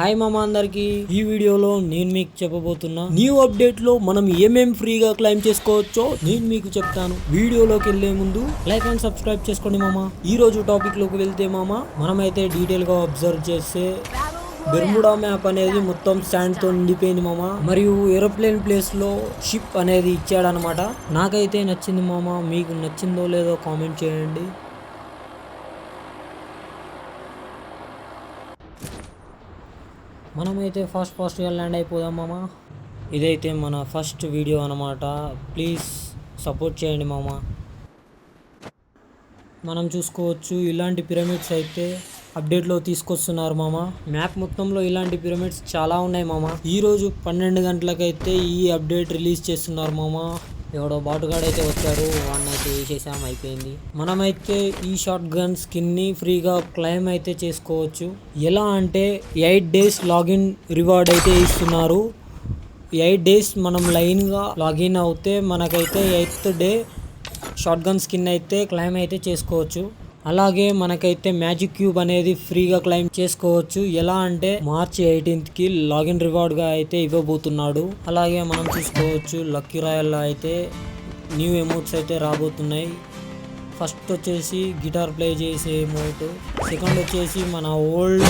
Hi మామా అందరికి, ఈ వీడియోలో నేను మీకు చెప్పబోతున్నా న్యూ అప్డేట్ లో మనం ఏమేం ఫ్రీగా క్లైమ్ చేసుకోవచ్చో నేను మీకు చెప్తాను. వీడియోలోకి వెళ్లే ముందు లైక్ అండ్ సబ్స్క్రైబ్ చేసుకోండి మామా. ఈ రోజు టాపిక్ లోకి వెళ్తే మామా, మనమైతే డీటెయిల్ గా అబ్జర్వ్ చేస్తే బెర్ముడా మ్యాప్ అనేది మొత్తం శాండ్ తో నిండిపోయింది మామ. మరియు ఏరోప్లేన్ ప్లేస్ లో షిప్ అనేది ఇచ్చాడనమాట. నాకైతే నచ్చింది మామ, మీకు నచ్చిందో లేదో కామెంట్ చేయండి. మనమైతే ఫాస్ట్గా ల్యాండ్ అయిపోదాం మామ. ఇదైతే మన ఫస్ట్ వీడియో అనమాట. ప్లీజ్ సపోర్ట్ చేయండి మామ. మనం చూసుకోవచ్చు ఇలాంటి పిరమిడ్స్ అయితే అప్డేట్లో తీసుకొస్తున్నారు మామ. మ్యాప్ మొత్తంలో ఇలాంటి పిరమిడ్స్ చాలా ఉన్నాయి మామ. ఈరోజు 12 గంటలకైతే ఈ అప్డేట్ రిలీజ్ చేస్తున్నారు మామ. ఎవడో బాటుగాడు అయితే వచ్చాడు, వాడిని అయితే వేసేసాం, అయిపోయింది. మనమైతే ఈ షార్ట్ గన్ స్కిన్ ని ఫ్రీగా క్లైమ్ అయితే చేసుకోవచ్చు. ఎలా అంటే 8 days లాగిన్ రివార్డ్ అయితే ఇస్తున్నారు. 8 days మనం లైన్గా లాగిన్ అవుతే మనకైతే 8th day short gun skin అయితే క్లైమ్ అయితే చేసుకోవచ్చు. అలాగే మనకైతే మ్యాజిక్ క్యూబ్ అనేది ఫ్రీగా క్లైమ్ చేసుకోవచ్చు. ఎలా అంటే March 18th లాగిన్ రివార్డ్ గా అయితే ఇవ్వబోతున్నాడు. అలాగే మనం చూసుకోవచ్చు లక్కీ రాయల్ అయితే న్యూ ఎమోట్స్ అయితే రాబోతున్నాయి. ఫస్ట్ వచ్చేసి గిటార్ ప్లే చేసే ఎమోట్, సెకండ్ వచ్చేసి మన ఓల్డ్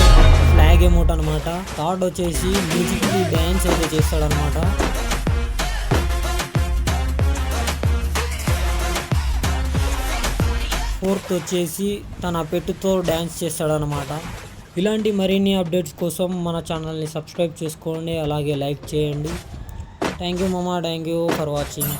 ఫ్లాగ్ ఎమోట్ అనమాట. థర్డ్ వచ్చేసి మ్యూజిక్ డ్యాన్స్ అయితే చేస్తాడనమాట. ఫోర్త్ వచ్చేసి తన పెట్టుతో డ్యాన్స్ చేస్తాడనమాట. ఇలాంటి మరిన్ని అప్డేట్స్ కోసం మన ఛానల్ని సబ్స్క్రైబ్ చేసుకోండి, అలాగే లైక్ చేయండి. థ్యాంక్ యూ మామా, థ్యాంక్ యూ ఫర్ వాచింగ్.